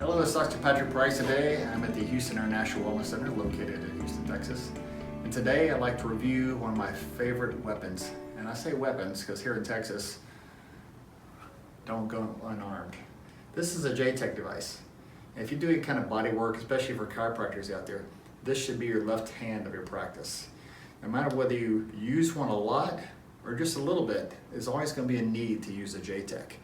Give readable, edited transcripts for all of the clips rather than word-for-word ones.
Hello, it's Dr. Patrick Price today. I'm at the Houston International Wellness Center located in Houston, Texas. And today I'd like to review one of my favorite weapons. And I say weapons because here in Texas, don't go unarmed. This is a J-Tech device. And if you do any kind of body work, especially for chiropractors out there, this should be your left hand of your practice. No matter whether you use one a lot or just a little bit, there's always going to be a need to use a J-Tech.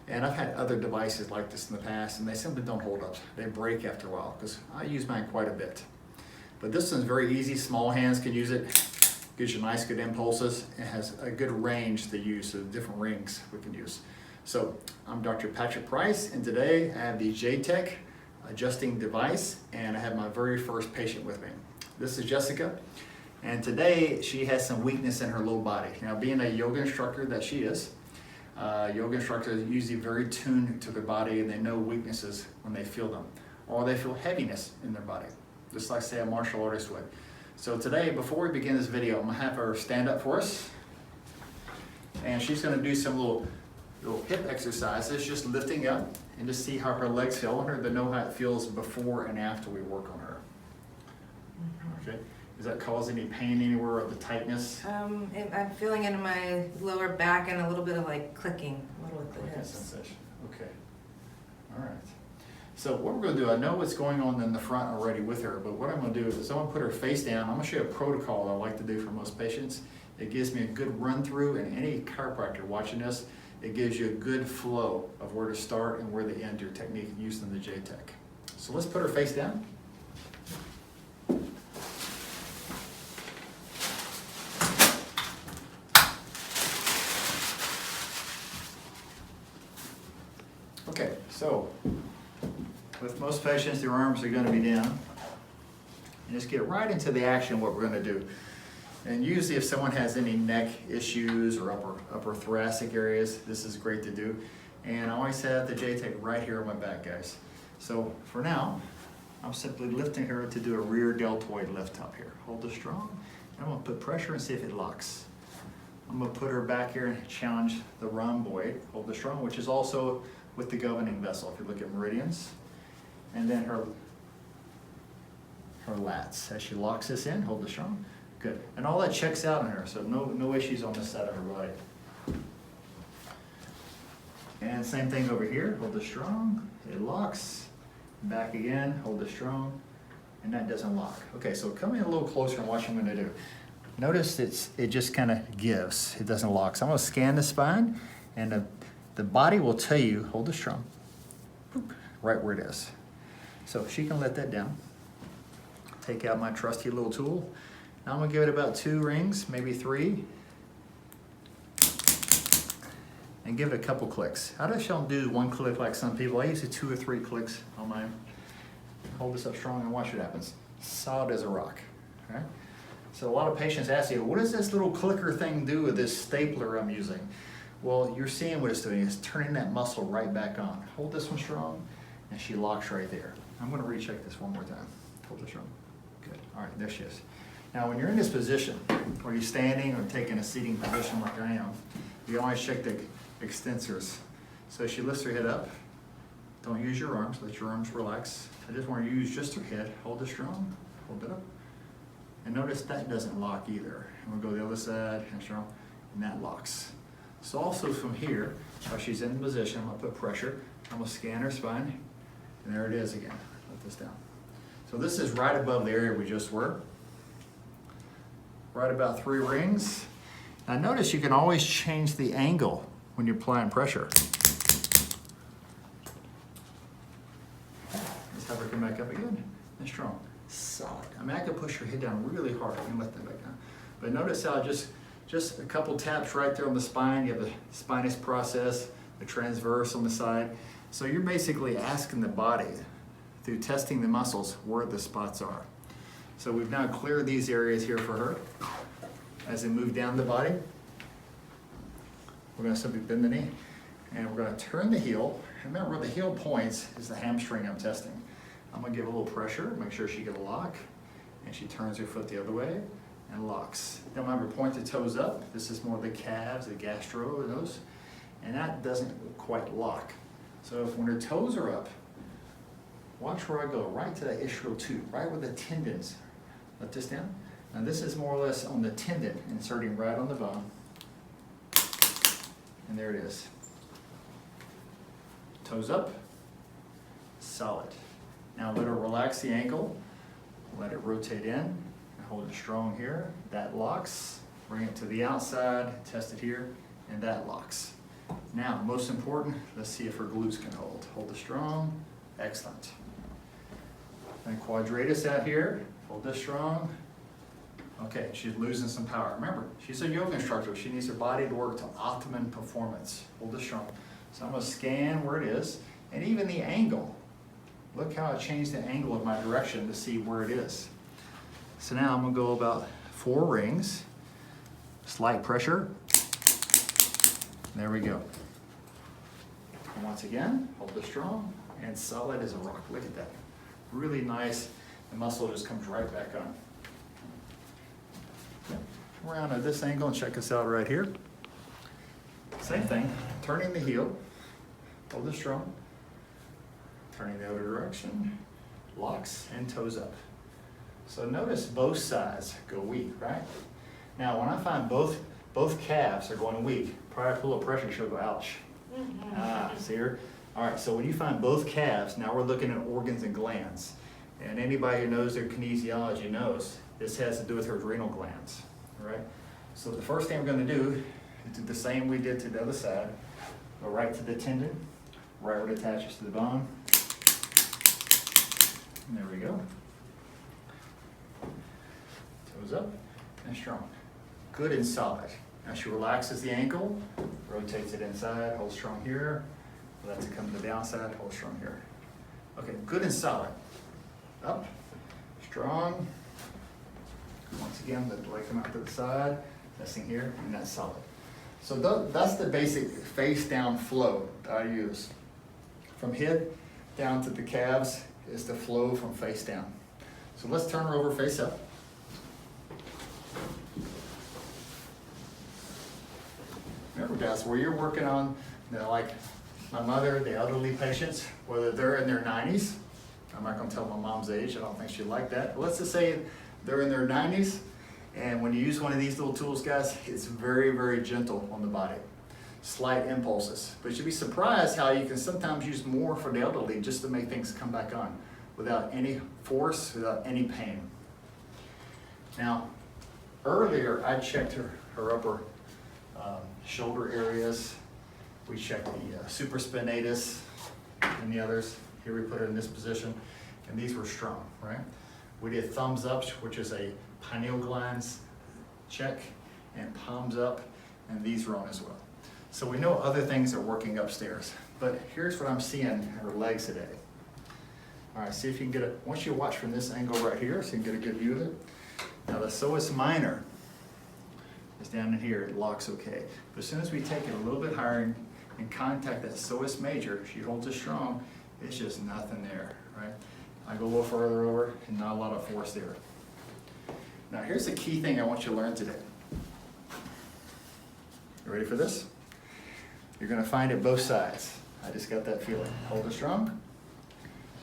And I've had other devices like this in the past, and they simply don't hold up. They break after a while, because I use mine quite a bit. But this one's very easy. Small hands can use it. Gives you nice, good impulses. It has a good range to use, so different rings we can use. So I'm Dr. Patrick Price, and today I have the J-Tech adjusting device, and I have my very first patient with me. This is Jessica, and today she has some weakness in her low body. Now, being a yoga instructor that she is, yoga instructors are usually very tuned to their body, and they know weaknesses when they feel them, or they feel heaviness in their body, just like, say, a martial artist would. So today, before we begin this video, I'm gonna have her stand up for us, and she's gonna do some little hip exercises, just lifting up, and just see how her legs feel. I want her to know how it feels before and after we work on her. Okay. Does that cause any pain anywhere, or the tightness? I'm feeling it in my lower back and a little bit of like clicking, a little with the hips. Sensation. Okay. All right. So what we're going to do, I know what's going on in the front already with her, but what I'm going to do is I'm going to put her face down. I'm going to show you a protocol I like to do for most patients. It gives me a good run through, and any chiropractor watching this, it gives you a good flow of where to start and where to end your technique using the J-Tech. So let's put her face down. Okay, so with most patients, their arms are going to be down. And just get right into the action of what we're going to do. And usually if someone has any neck issues or upper thoracic areas, this is great to do. And I always have the J-Tech right here on my back, guys. So for now, I'm simply lifting her to do a rear deltoid lift up here. Hold this strong. I'm going to put pressure and see if it locks. I'm going to put her back here and challenge the rhomboid. Hold this strong, which is also with the governing vessel, if you look at meridians. And then her lats. As she locks this in, hold this strong. Good. And all that checks out on her, so no issues on this side of her body. And same thing over here, hold this strong. It locks. Back again, hold this strong. And that doesn't lock. Okay, so come in a little closer and watch what I'm going to do. Notice it just kind of gives. It doesn't lock. So I'm going to scan the spine, and the body will tell you, hold it strong, right where it is. So she can let that down. Take out my trusty little tool. Now I'm gonna give it about 2 rings, maybe 3. And give it a couple clicks. I don't do 1 click like some people. I usually 2 or 3 clicks on mine. Hold this up strong and watch what happens. Solid as a rock, all right? So a lot of patients ask you, what does this little clicker thing do with this stapler I'm using? Well, you're seeing what it's doing. It's turning that muscle right back on. Hold this one strong, and she locks right there. I'm going to recheck this one more time. Hold this strong. Good. All right, there she is. Now, when you're in this position, or you're standing or taking a seating position like I am, you always check the extensors. So she lifts her head up. Don't use your arms. Let your arms relax. I just want to use just her head. Hold it strong. Hold it up. And notice that doesn't lock either. And we'll go the other side, and strong, and that locks. So also from here, while she's in position, I'm going to put pressure. I'm going to scan her spine, and there it is again. Let this down. So this is right above the area we just were. Right about 3 rings. Now notice you can always change the angle when you're applying pressure. Let's have her come back up again. And strong. Solid. I mean, I could push her head down really hard and let that back down. But notice how just a couple taps right there on the spine. You have the spinous process, the transverse on the side. So you're basically asking the body, through testing the muscles, where the spots are. So we've now cleared these areas here for her. As we move down the body, we're going to simply bend the knee, and we're going to turn the heel. Remember, where the heel points is the hamstring I'm testing. I'm going to give a little pressure, make sure she gets a lock, and she turns her foot the other way and locks. Now remember, point the toes up. This is more the calves, the gastro, those, and that doesn't quite lock. So if when her toes are up, Watch where I go, right to that ischial tube, right where the tendons. Let this down. Now this is more or less on the tendon, inserting right on the bone. And there it is. Toes up, solid. Now let her relax the ankle, let it rotate in, and hold it strong here. That locks, bring it to the outside, test it here, and that locks. Now, most important, let's see if her glutes can hold. Hold it strong, excellent. And quadratus out here, hold this strong. Okay, she's losing some power. Remember, she's a yoga instructor. She needs her body to work to optimum performance. Hold this strong. So I'm gonna scan where it is, and even the angle. Look how I changed the angle of my direction to see where it is. So now I'm gonna go about 4 rings, slight pressure. There we go. And once again, hold this strong and solid as a rock. Look at that. Really nice. The muscle just comes right back on. Around at this angle and check this out right here. Same thing, turning the heel, hold this strong, turning the other direction, locks and toes up. So notice both sides go weak, right? Now when I find both calves are going weak, prior to a little pressure, she'll go ouch. See her? All right, so when you find both calves, now we're looking at organs and glands. And anybody who knows their kinesiology knows this has to do with her adrenal glands. All right, so the first thing we're going to do is do the same we did to the other side. Go right to the tendon, right where it attaches to the bone. And there we go. Toes up and strong. Good and solid. Now she relaxes the ankle, rotates it inside, hold strong here. Lets it come to the downside, hold strong here. Okay, good and solid. Up, strong. Once again, let the leg come out to the side, testing here, and that's solid. So that's the basic face down flow that I use. From hip down to the calves is the flow from face down. So let's turn her over face up. Remember guys, where you're working on, like my mother, the elderly patients, whether they're in their 90s, I'm not gonna tell my mom's age, I don't think she'd like that. But let's just say they're in their 90s, and when you use one of these little tools, guys, it's very, very gentle on the body. Slight impulses. But you'd be surprised how you can sometimes use more for the elderly just to make things come back on without any force, without any pain. Now, earlier I checked her upper shoulder areas. We checked the supraspinatus and the others. Here we put it in this position, and these were strong, right? We did thumbs up, which is a pineal glands check, and palms up, and these were on as well. So we know other things are working upstairs, but here's what I'm seeing in her legs today. All right, see if you can get it, once you watch from this angle right here, so you can get a good view of it. Now the psoas minor is down in here, it locks okay. But as soon as we take it a little bit higher and contact that psoas major, she holds it strong, it's just nothing there, right? I go a little further over and not a lot of force there. Now here's the key thing I want you to learn today. You ready for this? You're gonna find it both sides. I just got that feeling. Hold it strong,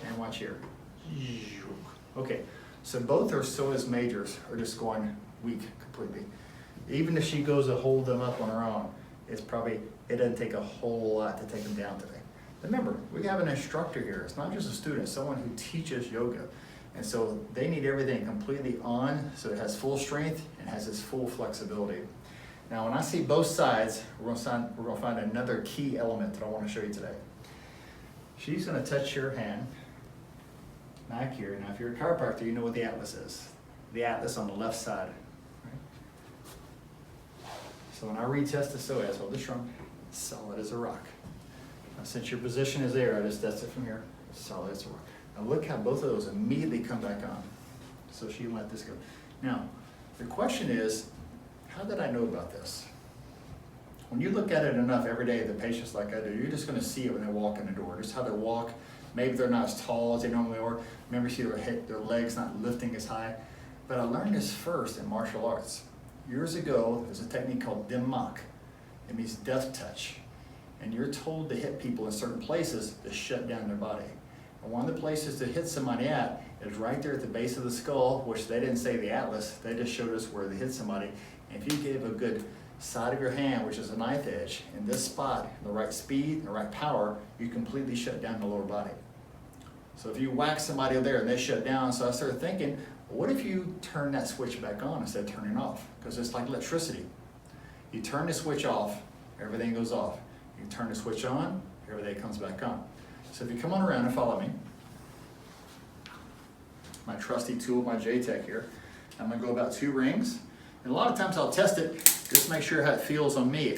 and watch here. Okay, so both her psoas majors are just going weak completely. Even if she goes to hold them up on her own, it doesn't take a whole lot to take them down today. Remember, we have an instructor here. It's not just a student, it's someone who teaches yoga. And so they need everything completely on, so it has full strength and has its full flexibility. Now, when I see both sides, we're gonna find another key element that I want to show you today. She's gonna touch your hand back here. Now, if you're a chiropractor, you know what the atlas is. The atlas on the left side. Right? So when I retest the psoas, hold this strong, solid as a rock. Now, since your position is there, I just test it from here, solid as a rock. Now look how both of those immediately come back on. So she let this go. Now, the question is, how did I know about this? When you look at it enough every day, the patients like I do, you're just gonna see it when they walk in the door, just how they walk. Maybe they're not as tall as they normally are. Remember, see their legs not lifting as high. But I learned this first in martial arts. Years ago, there's a technique called dim mak. It means death touch. And you're told to hit people in certain places to shut down their body. And one of the places to hit somebody at is right there at the base of the skull, which they didn't say the atlas, they just showed us where to hit somebody. And if you give a good side of your hand, which is a knife edge, in this spot, the right speed and the right power, you completely shut down the lower body. So if you whack somebody there and they shut down, so I started thinking, what if you turn that switch back on instead of turning it off? Because it's like electricity. You turn the switch off, everything goes off. You turn the switch on, everything comes back on. So if you come on around and follow me, my trusty tool, my J-Tech here, I'm gonna go about 2 rings. And a lot of times I'll test it, just make sure how it feels on me.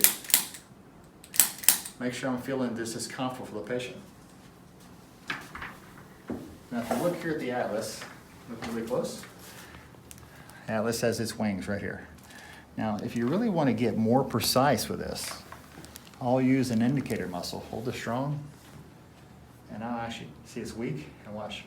Make sure I'm feeling this is comfortable for the patient. Now if you look here at the atlas, look really close. Atlas has its wings right here. Now if you really want to get more precise with this, I'll use an indicator muscle. Hold it strong. And I'll actually see it's weak, and watch.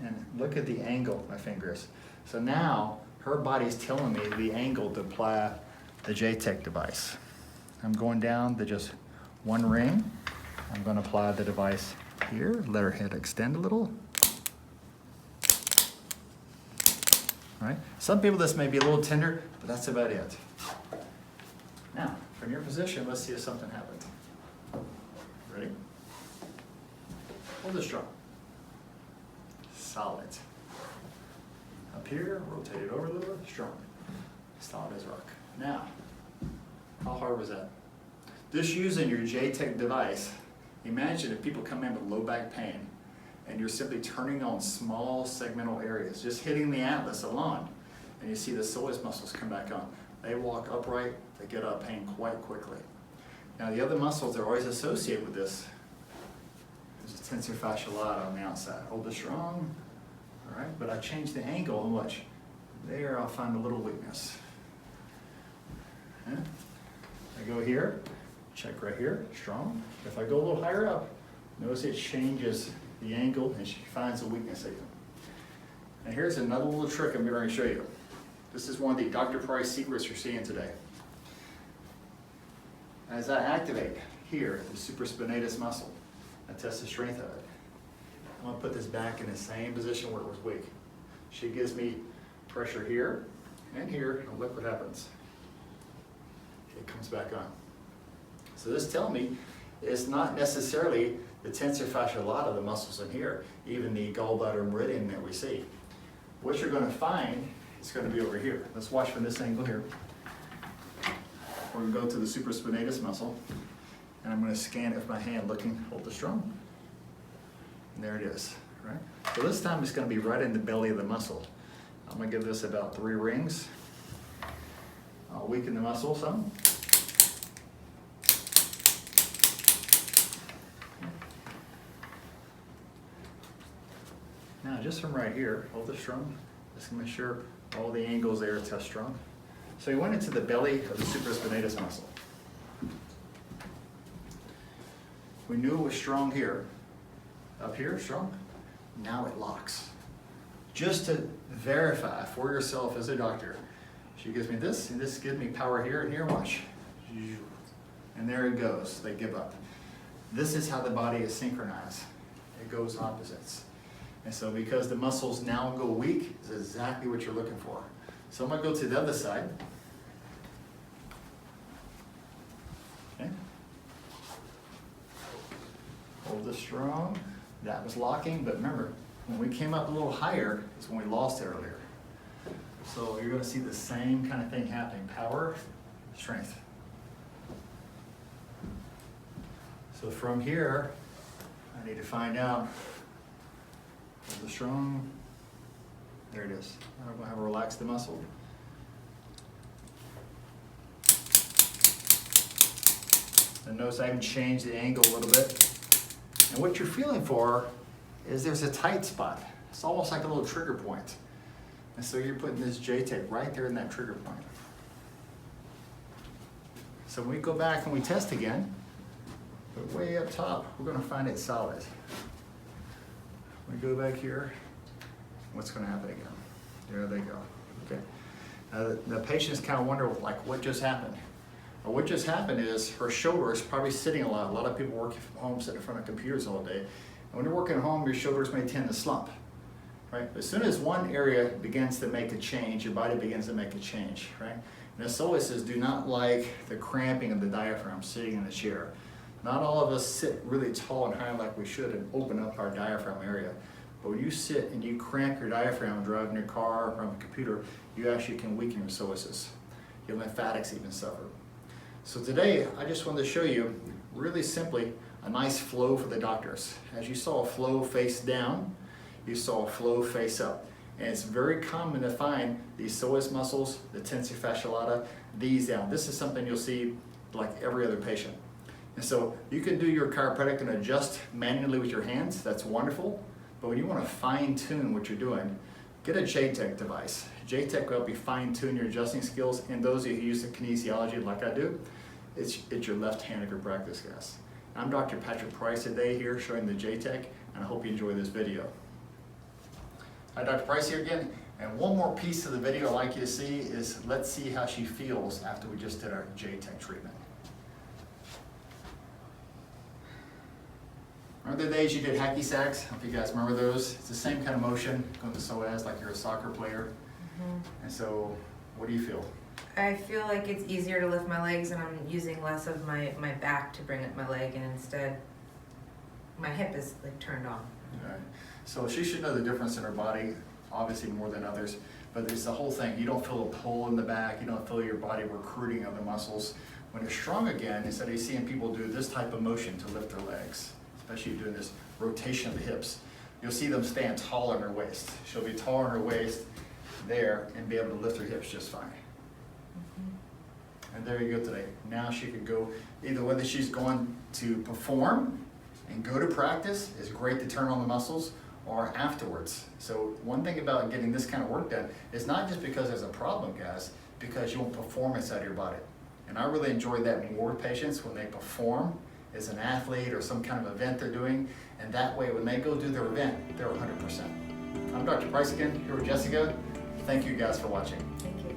And look at the angle my finger is. So now her body's telling me the angle to apply the J-Tech device. I'm going down to just 1 ring. I'm going to apply the device here. Let her head extend a little. All right. Some people this may be a little tender, but that's about it. Now, from your position, let's see if something happened. Ready? Hold it strong. Solid. Up here, rotate it over a little bit, strong. Solid as rock. Now, how hard was that? Just using your J-Tech device, imagine if people come in with low back pain and you're simply turning on small segmental areas, just hitting the atlas alone, and you see the psoas muscles come back on. They walk upright, they get out of pain quite quickly. Now the other muscles that are always associated with this, there's a tensor fasciae lata on the outside. Hold it strong, all right? But I change the angle and watch. There I'll find a little weakness. Okay. I go here, check right here, strong. If I go a little higher up, notice it changes the angle and she finds a weakness again. And here's another little trick I'm going to show you. This is one of the Dr. Price secrets you're seeing today. As I activate here, the supraspinatus muscle, I test the strength of it. I'm going to put this back in the same position where it was weak. She gives me pressure here and here, and look what happens. It comes back on. So this tells me it's not necessarily the tensor fasciae lata, the muscles in here, even the gallbladder meridian that we see. What you're going to find is going to be over here. Let's watch from this angle here. We're going to go to the supraspinatus muscle, and I'm going to scan it with my hand, looking, hold it strong. And there it is, right? So this time it's going to be right in the belly of the muscle. I'm going to give this about 3 rings. I'll weaken the muscle some. Now just from right here, hold it strong. Just to make sure all the angles there test strong. So we went into the belly of the supraspinatus muscle. We knew it was strong here. Up here, strong. Now it locks. Just to verify for yourself as a doctor, she gives me this, and this gives me power here and here, watch. And there it goes, they give up. This is how the body is synchronized. It goes opposites. And so because the muscles now go weak, is exactly what you're looking for. So I'm going to go to the other side. Okay. Hold this strong. That was locking, but remember, when we came up a little higher, is when we lost it earlier. So you're going to see the same kind of thing happening. Power, strength. So from here, I need to find out, hold the strong, there it is. I'm going to relax the muscle. And notice I even changed the angle a little bit. And what you're feeling for is there's a tight spot. It's almost like a little trigger point. And so you're putting this J-Tech right there in that trigger point. So when we go back and we test again, but way up top, we're going to find it solid. We go back here, what's going to happen again? There they go. Okay. The patients kind of wonder, like, what just happened? Well, what just happened is her shoulder is probably sitting a lot. A lot of people work from home, sitting in front of computers all day, when you're working at home, your shoulders may tend to slump, right? As soon as one area begins to make a change, your body begins to make a change, right? And psoases do not like the cramping of the diaphragm sitting in the chair. Not all of us sit really tall and high like we should and open up our diaphragm area. But when you sit and you cramp your diaphragm driving your car or on a computer, you actually can weaken your psoases. Your lymphatics even suffer. So today, I just wanted to show you, really simply, a nice flow for the doctors. As you saw a flow face down, you saw a flow face up. And it's very common to find these psoas muscles, the tensor fasciae lata, these down. This is something you'll see like every other patient. And so you can do your chiropractic and adjust manually with your hands, that's wonderful. But when you want to fine tune what you're doing, get a JTEC device. JTEC will help you fine tune your adjusting skills, and those of you who use the kinesiology like I do, it's your left hand of your practice, guys. I'm Dr. Patrick Price today here showing the JTEC, and I hope you enjoy this video. Hi, Dr. Price here again, and one more piece of the video I'd like you to see is let's see how she feels after we just did our JTEC treatment. Remember the days you did hacky sacks? I hope you guys remember those. It's the same kind of motion, going to psoas like you're a soccer player. And so, what do you feel? I feel like it's easier to lift my legs and I'm using less of my back to bring up my leg, and instead my hip is like turned on. Okay. So she should know the difference in her body, obviously more than others, but it's the whole thing. You don't feel a pull in the back, you don't feel your body recruiting other muscles. When you're strong again, instead of seeing people do this type of motion to lift their legs, especially doing this rotation of the hips, you'll see them stand taller in her waist. She'll be taller in her waist there and be able to lift her hips just fine. And there you go today. Now she could go, either whether she's going to perform and go to practice is great to turn on the muscles, or afterwards. So one thing about getting this kind of work done is not just because there's a problem, guys, because you want performance out of your body. And I really enjoy that more with patients when they perform as an athlete or some kind of event they're doing, and that way when they go do their event, they're 100%. I'm Dr. Price again, here with Jessica. Thank you guys for watching. Thank you.